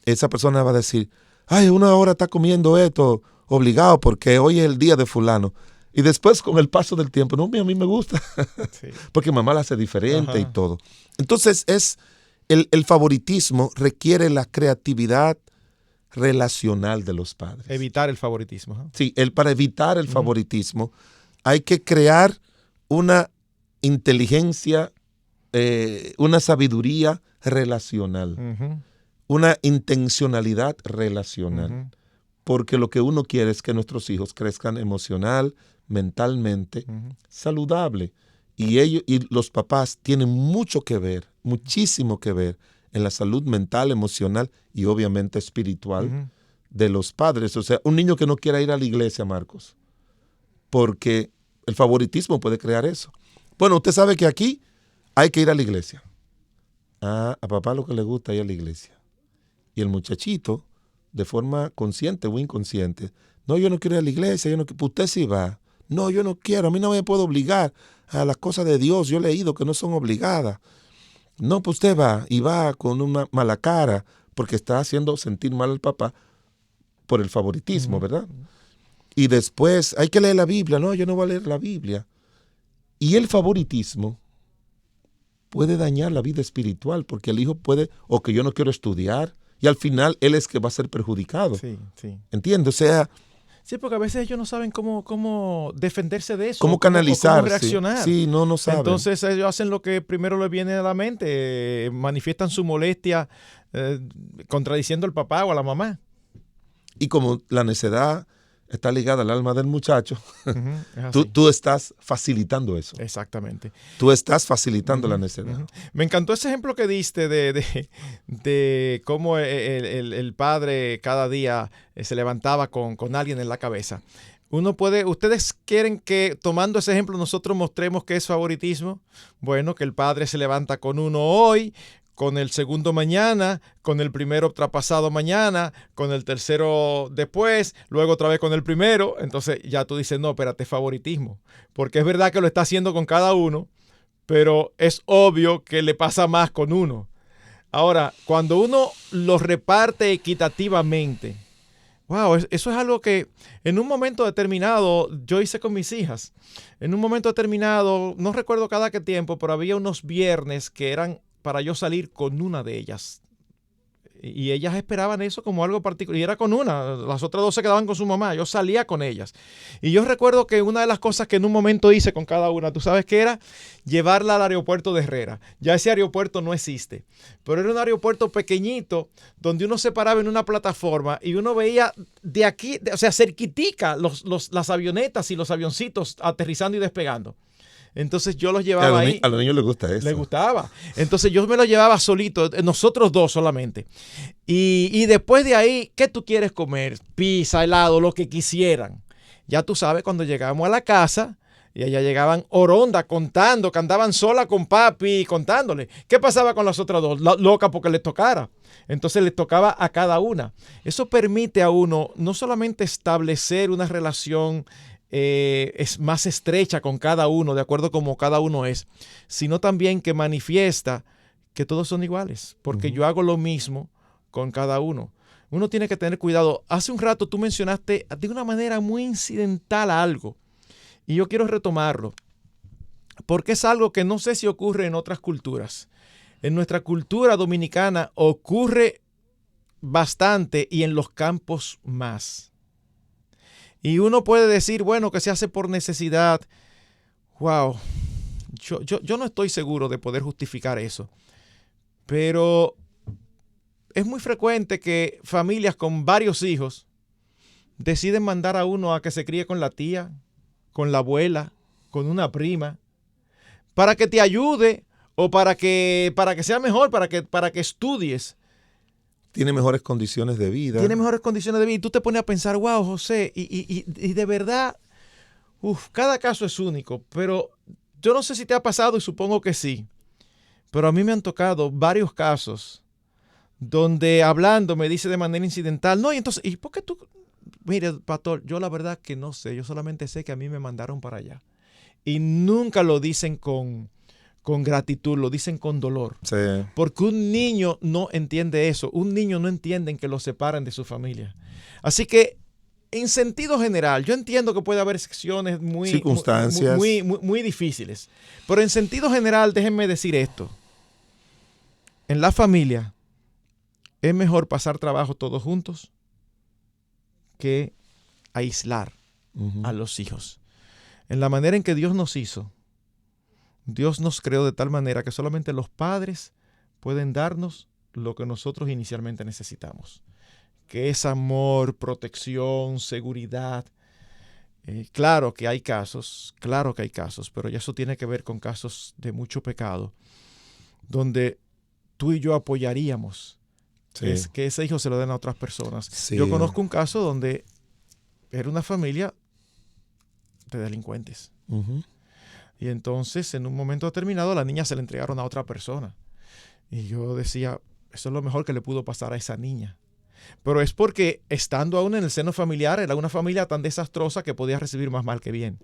esa persona va a decir, ay, una hora está comiendo esto, obligado, porque hoy es el día de fulano. Y después, con el paso del tiempo, no, a mí me gusta, sí. Porque mamá la hace diferente y todo. Entonces, el favoritismo requiere la creatividad relacional de los padres. Evitar el favoritismo. Sí, para evitar el favoritismo hay que crear una inteligencia, una sabiduría relacional, una intencionalidad relacional. Porque lo que uno quiere es que nuestros hijos crezcan emocional, mentalmente, saludable. Y los papás tienen mucho que ver, muchísimo que ver en la salud mental, emocional y obviamente espiritual de los padres. O sea, un niño que no quiera ir a la iglesia, Marcos, porque el favoritismo puede crear eso. Bueno, usted sabe que aquí hay que ir a la iglesia. A papá lo que le gusta es ir a la iglesia. Y el muchachito, de forma consciente o inconsciente, no, yo no quiero ir a la iglesia, usted sí va. No, yo no quiero, a mí no me puedo obligar a las cosas de Dios. Yo he leído que no son obligadas. No, pues usted va y va con una mala cara porque está haciendo sentir mal al papá por el favoritismo, ¿verdad? Y después hay que leer la Biblia. No, yo no voy a leer la Biblia. Y el favoritismo puede dañar la vida espiritual, porque el hijo puede, o que yo no quiero estudiar, y al final él es que va a ser perjudicado. Sí, sí. ¿Entiendes? O sea, Sí, porque a veces ellos no saben cómo defenderse de eso. cómo canalizar. Cómo reaccionar. Sí, no saben. Entonces ellos hacen lo que primero les viene a la mente, manifiestan su molestia contradiciendo al papá o a la mamá. Y como la necedad está ligada al alma del muchacho, Es así. tú estás facilitando eso. Exactamente. Tú estás facilitando la necedad. Me encantó ese ejemplo que diste de cómo el padre cada día se levantaba con alguien en la cabeza. Ustedes quieren que tomando ese ejemplo nosotros mostremos que es favoritismo. Bueno, que el padre se levanta con uno hoy, con el segundo mañana, con el primero traspasado mañana, con el tercero después, luego otra vez con el primero. Entonces ya tú dices, no, espérate, es favoritismo. Porque es verdad que lo está haciendo con cada uno, pero es obvio que le pasa más con uno. Ahora, cuando uno lo reparte equitativamente, wow, eso es algo que en un momento determinado yo hice con mis hijas. En un momento determinado, no recuerdo cada qué tiempo, pero había unos viernes que eran para yo salir con una de ellas. Y ellas esperaban eso como algo particular. Y era con una. Las otras dos se quedaban con su mamá. Yo salía con ellas. Y yo recuerdo que una de las cosas que en un momento hice con cada una, ¿tú sabes qué era? Llevarla al aeropuerto de Herrera. Ya ese aeropuerto no existe. Pero era un aeropuerto pequeñito donde uno se paraba en una plataforma y uno veía de aquí, o sea, cerquitica las avionetas y los avioncitos aterrizando y despegando. Entonces yo los llevaba ahí. A los niños les gusta eso. Les gustaba. Entonces yo me los llevaba solito, nosotros dos solamente. Y después de ahí, ¿qué tú quieres comer? Pizza, helado, lo que quisieran. Ya tú sabes, cuando llegamos a la casa, y allá llegaban oronda contando, que andaban sola con papi contándole. ¿Qué pasaba con las otras dos? Loca porque les tocara. Entonces les tocaba a cada una. Eso permite a uno no solamente establecer una relación es más estrecha con cada uno, de acuerdo como cada uno es, sino también que manifiesta que todos son iguales, porque yo hago lo mismo con cada uno. Uno tiene que tener cuidado. Hace un rato tú mencionaste de una manera muy incidental algo, y yo quiero retomarlo, porque es algo que no sé si ocurre en otras culturas. En nuestra cultura dominicana ocurre bastante y en los campos más. Y uno puede decir, bueno, que se hace por necesidad. Wow, yo no estoy seguro de poder justificar eso. Pero es muy frecuente que familias con varios hijos deciden mandar a uno a que se críe con la tía, con la abuela, con una prima, para que te ayude o para que sea mejor, para que estudies. Tiene mejores condiciones de vida. Tiene mejores condiciones de vida. Y tú te pones a pensar, wow, José, y de verdad, cada caso es único. Pero yo no sé si te ha pasado y supongo que sí. Pero a mí me han tocado varios casos donde hablando me dice de manera incidental, no, y entonces, ¿y por qué tú? Mire, pastor, yo la verdad que no sé. Yo solamente sé que a mí me mandaron para allá. Y nunca lo dicen con gratitud, lo dicen con dolor. Sí. Porque un niño no entiende eso. Un niño no entiende que lo separen de su familia. Así que, en sentido general, yo entiendo que puede haber excepciones circunstancias muy difíciles. Pero en sentido general, déjenme decir esto. En la familia es mejor pasar trabajo todos juntos que aislar a los hijos. En la manera en que Dios nos hizo, Dios nos creó de tal manera que solamente los padres pueden darnos lo que nosotros inicialmente necesitamos, que es amor, protección, seguridad. Claro que hay casos, pero ya eso tiene que ver con casos de mucho pecado, donde tú y yo apoyaríamos que ese hijo se lo den a otras personas. Sí. Yo conozco un caso donde era una familia de delincuentes. Y entonces, en un momento determinado, a la niña se le entregaron a otra persona. Y yo decía, eso es lo mejor que le pudo pasar a esa niña. Pero es porque, estando aún en el seno familiar, era una familia tan desastrosa que podía recibir más mal que bien.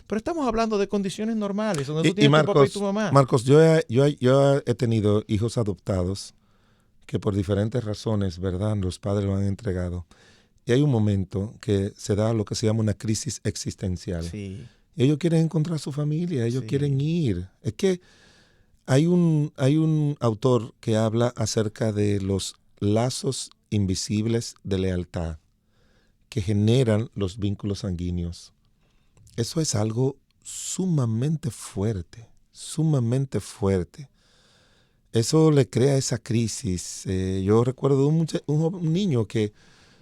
Pero estamos hablando de condiciones normales, donde tú tienes tu papá y tu mamá. Marcos, yo he tenido hijos adoptados que por diferentes razones, ¿verdad?, los padres lo han entregado. Y hay un momento que se da lo que se llama una crisis existencial. Sí. Ellos quieren encontrar su familia, ellos quieren ir. Es que hay un autor que habla acerca de los lazos invisibles de lealtad que generan los vínculos sanguíneos. Eso es algo sumamente fuerte, sumamente fuerte. Eso le crea esa crisis. Yo recuerdo un niño que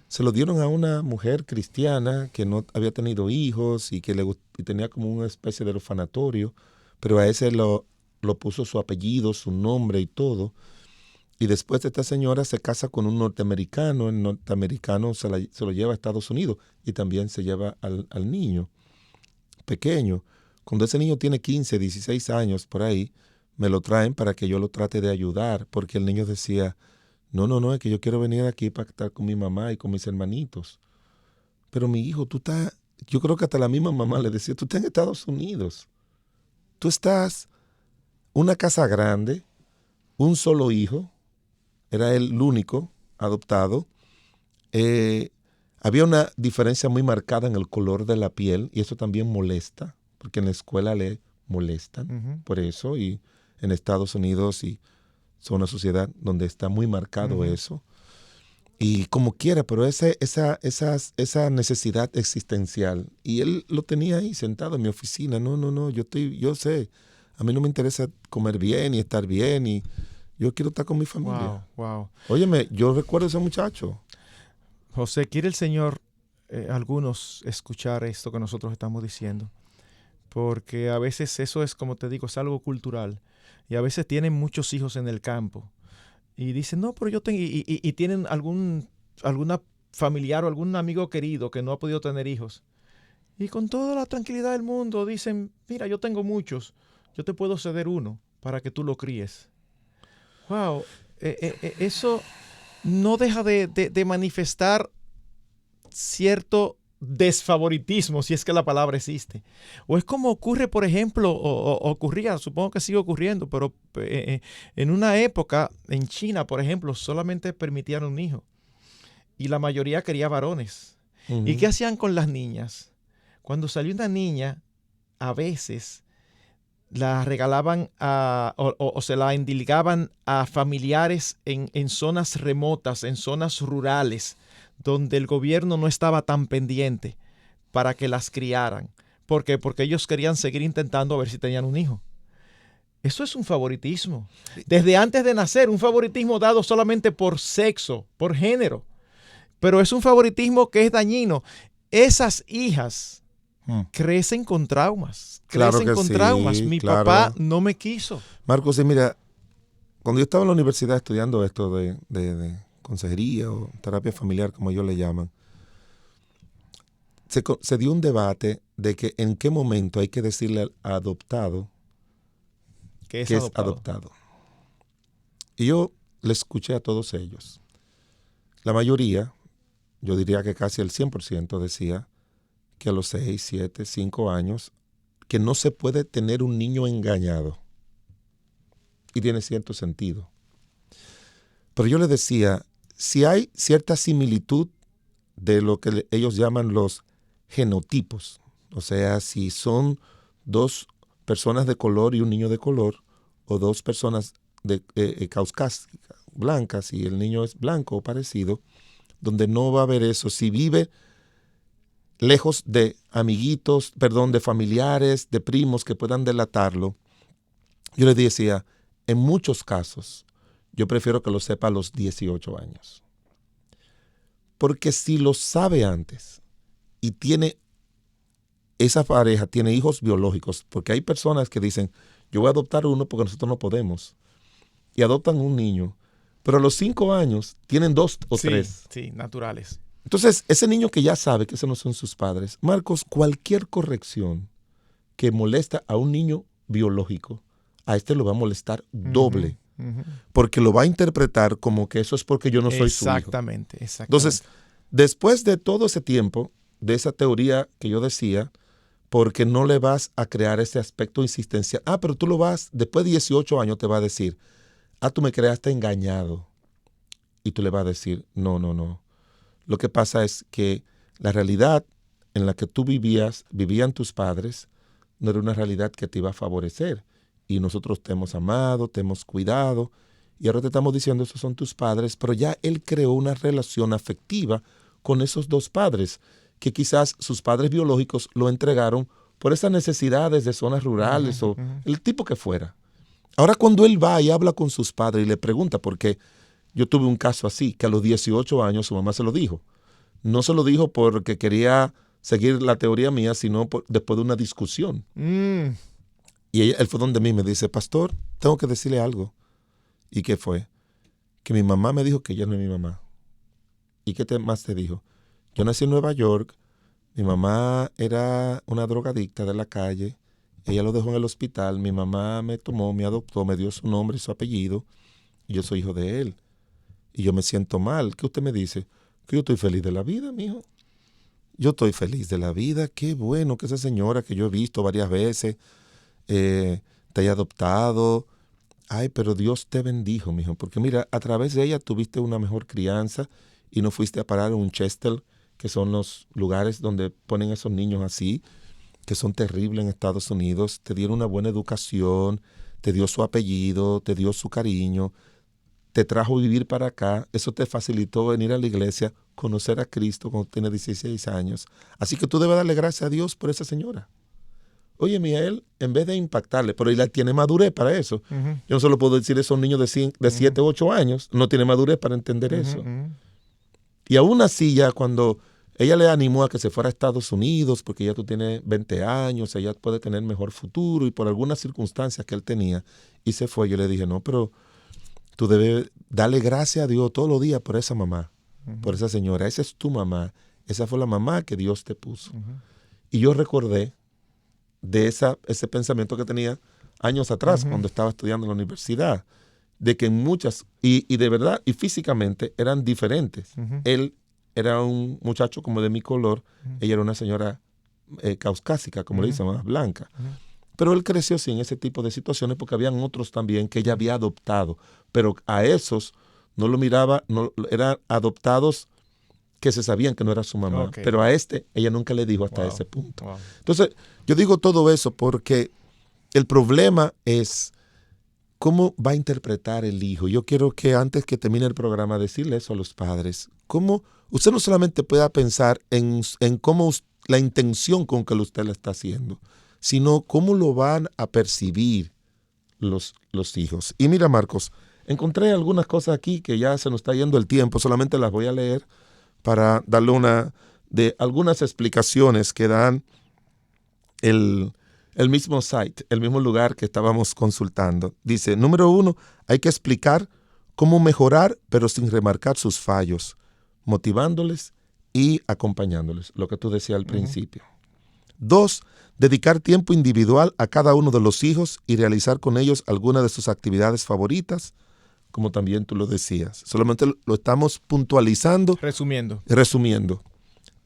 se lo dieron a una mujer cristiana que no había tenido hijos y que y tenía como una especie de orfanatorio, pero a ese lo puso su apellido, su nombre y todo. Y después esta señora se casa con un norteamericano, el norteamericano se lo lleva a Estados Unidos y también se lleva al niño pequeño. Cuando ese niño tiene 15, 16 años por ahí, me lo traen para que yo lo trate de ayudar, porque el niño decía, no, es que yo quiero venir aquí para estar con mi mamá y con mis hermanitos. Pero mi hijo, yo creo que hasta la misma mamá le decía, tú estás en Estados Unidos. Tú estás una casa grande, un solo hijo, era él el único adoptado. Había una diferencia muy marcada en el color de la piel y eso también molesta, porque en la escuela le molestan por eso y en Estados Unidos y son una sociedad donde está muy marcado eso. Y como quiera, pero esa necesidad existencial. Y él lo tenía ahí sentado en mi oficina. No, yo sé. A mí no me interesa comer bien y estar bien y yo quiero estar con mi familia. Wow. Óyeme, yo recuerdo a ese muchacho. José, quiere el Señor algunos escuchar esto que nosotros estamos diciendo. Porque a veces eso es, como te digo, es algo cultural. Y a veces tienen muchos hijos en el campo. Y dicen, no, pero yo tengo... Y tienen alguna familiar o algún amigo querido que no ha podido tener hijos. Y con toda la tranquilidad del mundo dicen, mira, yo tengo muchos. Yo te puedo ceder uno para que tú lo críes. Wow. Eso no deja de manifestar cierto desfavoritismo, si es que la palabra existe. O es como ocurre, por ejemplo, o ocurría, supongo que sigue ocurriendo, pero en una época en China, por ejemplo, solamente permitían un hijo y la mayoría quería varones. ¿Y qué hacían con las niñas? Cuando salió una niña, a veces la regalaban o se la endilgaban a familiares en zonas remotas, en zonas rurales, donde el gobierno no estaba tan pendiente para que las criaran. ¿Por qué? Porque ellos querían seguir intentando a ver si tenían un hijo. Eso es un favoritismo. Desde antes de nacer, un favoritismo dado solamente por sexo, por género. Pero es un favoritismo que es dañino. Esas hijas crecen con traumas. Claro que sí, Mi claro. papá no me quiso. Marcos, sí, mira, cuando yo estaba en la universidad estudiando esto de consejería o terapia familiar, como ellos le llaman, se dio un debate de que en qué momento hay que decirle al adoptado que es adoptado. Y yo le escuché a todos ellos. La mayoría, yo diría que casi el 100% decía que a los 6, 7, 5 años, que no se puede tener un niño engañado. Y tiene cierto sentido. Pero yo le decía, si hay cierta similitud de lo que ellos llaman los genotipos, o sea, si son 2 personas de color y un niño de color, o 2 personas de caucásicas, blancas, y el niño es blanco o parecido, donde no va a haber eso. Si vive lejos de amiguitos, de familiares, de primos que puedan delatarlo, yo le decía, en muchos casos, yo prefiero que lo sepa a los 18 años. Porque si lo sabe antes y esa pareja tiene hijos biológicos, porque hay personas que dicen, yo voy a adoptar uno porque nosotros no podemos, y adoptan un niño, pero a los 5 años tienen 2 o 3. Sí, naturales. Entonces, ese niño que ya sabe que esos no son sus padres, Marcos, cualquier corrección que molesta a un niño biológico, a este lo va a molestar doble. Porque lo va a interpretar como que eso es porque yo no soy su hijo. Exactamente. Entonces, después de todo ese tiempo, de esa teoría que yo decía, porque no le vas a crear ese aspecto insistencial. Pero tú después de 18 años te va a decir, tú me creaste engañado. Y tú le vas a decir, no. Lo que pasa es que la realidad en la que tú vivían tus padres, no era una realidad que te iba a favorecer. y nosotros te hemos amado, te hemos cuidado, y ahora te estamos diciendo, esos son tus padres, pero ya él creó una relación afectiva con esos dos padres, que quizás sus padres biológicos lo entregaron por esas necesidades de zonas rurales o el tipo que fuera. Ahora cuando él va y habla con sus padres y le pregunta, porque yo tuve un caso así, que a los 18 años su mamá se lo dijo. No se lo dijo porque quería seguir la teoría mía, sino después de una discusión. Y él fue donde mí me dice, pastor, tengo que decirle algo. ¿Y qué fue? Que mi mamá me dijo que ella no es mi mamá. ¿Y qué más te dijo? Yo nací en Nueva York, mi mamá era una drogadicta de la calle, ella lo dejó en el hospital, mi mamá me tomó, me adoptó, me dio su nombre y su apellido, y yo soy hijo de él. Y yo me siento mal. ¿Qué usted me dice? Que yo estoy feliz de la vida, mijo. Yo estoy feliz de la vida. Qué bueno que esa señora que yo he visto varias veces te haya adoptado. Ay, pero Dios te bendijo, mijo. Porque mira, a través de ella tuviste una mejor crianza y no fuiste a parar a un Chester, que son los lugares donde ponen esos niños así, que son terribles en Estados Unidos. Te dieron una buena educación, te dio su apellido, te dio su cariño, te trajo a vivir para acá. Eso te facilitó venir a la iglesia, conocer a Cristo cuando tienes 16 años. Así que tú debes darle gracias a Dios por esa señora. Oye, él, en vez de impactarle, pero ella tiene madurez para eso. Yo no solo puedo decir eso a un niño de 7, 8 años, no tiene madurez para entender eso. Y aún así, ya cuando ella le animó a que se fuera a Estados Unidos, porque ya tú tienes 20 años, ella puede tener mejor futuro, y por algunas circunstancias que él tenía, y se fue, yo le dije, no, pero tú debes darle gracias a Dios todos los días por esa mamá, por esa señora. Esa es tu mamá. Esa fue la mamá que Dios te puso. Y yo recordé de ese pensamiento que tenía años atrás, cuando estaba estudiando en la universidad, de que muchas, y de verdad, y físicamente, eran diferentes. Él era un muchacho como de mi color, ella era una señora caucásica, como le dicen, más blanca. Pero él creció así en ese tipo de situaciones porque habían otros también que ella había adoptado. Pero a esos no lo miraba, no, eran adoptados que se sabían que no era su mamá. Okay. Pero a ella nunca le dijo hasta ese punto. Entonces, yo digo todo eso porque el problema es cómo va a interpretar el hijo. Yo quiero que antes que termine el programa decirle eso a los padres. Cómo usted no solamente pueda pensar en cómo la intención con que usted la está haciendo, sino cómo lo van a percibir los hijos. Y mira, Marcos, encontré algunas cosas aquí que ya se nos está yendo el tiempo, solamente las voy a leer para darle algunas explicaciones que dan el mismo site, el mismo lugar que estábamos consultando. Dice, número 1, hay que explicar cómo mejorar, pero sin remarcar sus fallos, motivándoles y acompañándoles, lo que tú decías al principio. 2, dedicar tiempo individual a cada uno de los hijos y realizar con ellos alguna de sus actividades favoritas, como también tú lo decías. Solamente lo estamos puntualizando. Resumiendo.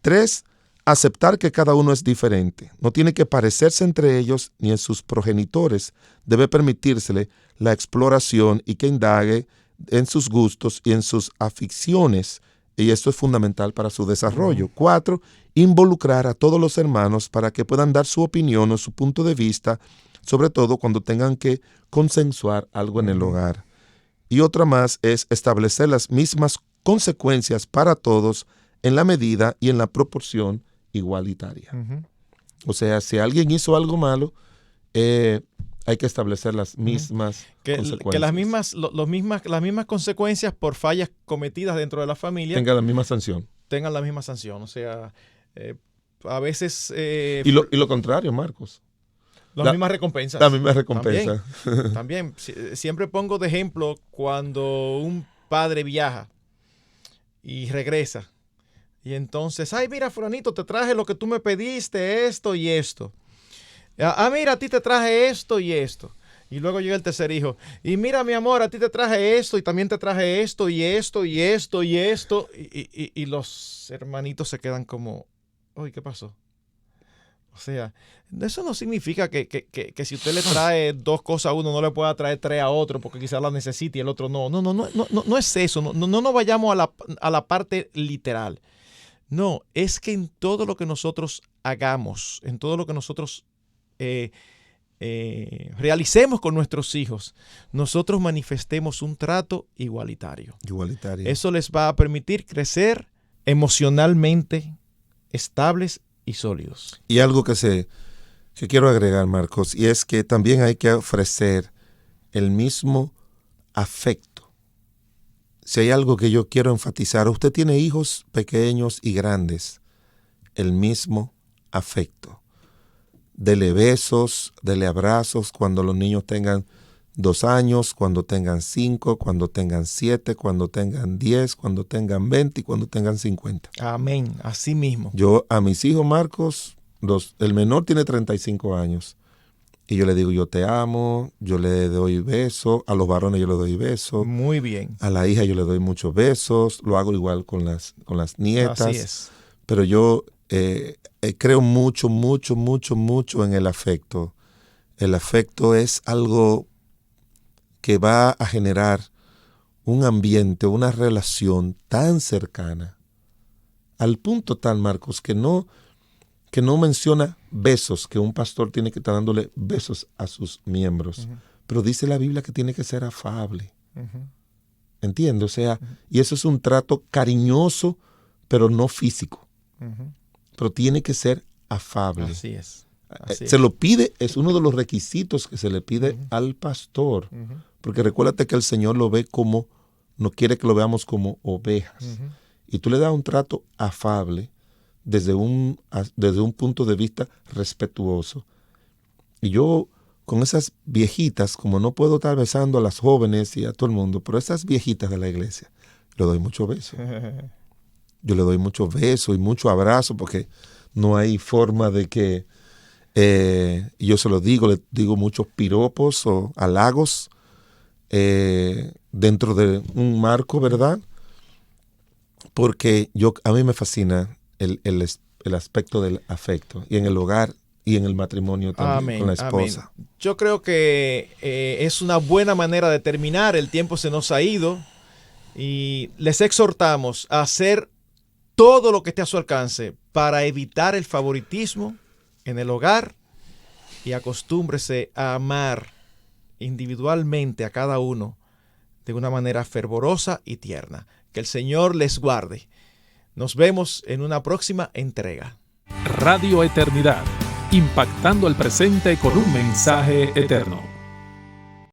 3, aceptar que cada uno es diferente. No tiene que parecerse entre ellos ni en sus progenitores. Debe permitírsele la exploración y que indague en sus gustos y en sus aficiones. Y esto es fundamental para su desarrollo. 4, involucrar a todos los hermanos para que puedan dar su opinión o su punto de vista, sobre todo cuando tengan que consensuar algo en el hogar. Y otra más es establecer las mismas consecuencias para todos en la medida y en la proporción igualitaria. O sea, si alguien hizo algo malo, hay que establecer las mismas consecuencias. Que las mismas consecuencias por fallas cometidas dentro de la familia tengan la misma sanción. O sea, a veces... y lo contrario, Marcos. Las mismas recompensas. La misma recompensa. También. Siempre pongo de ejemplo cuando un padre viaja y regresa. Y entonces, ay, mira, fulanito, te traje lo que tú me pediste, esto y esto. Mira, a ti te traje esto y esto. Y luego llega el tercer hijo. Y mira, mi amor, a ti te traje esto y también te traje esto y esto y esto y esto. Y los hermanitos se quedan como, uy, ¿qué pasó? O sea, eso no significa que si usted le trae 2 cosas a uno, no le pueda traer 3 a otro porque quizás las necesite y el otro no. No es eso. No nos vayamos a la parte literal. No, es que en todo lo que nosotros hagamos, en todo lo que nosotros realicemos con nuestros hijos, nosotros manifestemos un trato igualitario. Eso les va a permitir crecer emocionalmente estables y sólidos. Y algo que quiero agregar, Marcos, y es que también hay que ofrecer el mismo afecto. Si hay algo que yo quiero enfatizar, usted tiene hijos pequeños y grandes, el mismo afecto. Dele besos, dele abrazos cuando los niños tengan 2 años, cuando tengan 5, cuando tengan 7, cuando tengan 10, cuando tengan 20 y cuando tengan 50. Amén, así mismo. Yo a mis hijos, Marcos, el menor tiene 35 años y yo le digo yo te amo, yo le doy besos, a los varones yo le doy besos. Muy bien. A la hija yo le doy muchos besos, lo hago igual con las nietas. Así es. Pero yo creo mucho en el afecto. El afecto es algo que va a generar un ambiente, una relación tan cercana, al punto tal, Marcos, que no menciona besos, que un pastor tiene que estar dándole besos a sus miembros, pero dice la Biblia que tiene que ser afable. ¿Entiendes? O sea, y eso es un trato cariñoso, pero no físico. Pero tiene que ser afable. Así es. Se lo pide, es uno de los requisitos que se le pide al pastor. Porque recuérdate que el Señor lo ve como, no quiere que lo veamos como ovejas. Y tú le das un trato afable desde un punto de vista respetuoso. Y yo, con esas viejitas, como no puedo estar besando a las jóvenes y a todo el mundo, pero esas viejitas de la iglesia, le doy mucho beso. Yo le doy mucho beso y mucho abrazo porque no hay forma de que yo se lo digo, le digo muchos piropos o halagos dentro de un marco, ¿verdad? Porque a mí me fascina el aspecto del afecto y en el hogar y en el matrimonio también. Amén, con la esposa. Amén. Yo creo que es una buena manera de terminar. El tiempo se nos ha ido y les exhortamos a hacer todo lo que esté a su alcance para evitar el favoritismo en el hogar y acostúmbrese a amar individualmente a cada uno de una manera fervorosa y tierna. Que el Señor les guarde. Nos vemos en una próxima entrega. Radio Eternidad, impactando el presente con un mensaje eterno.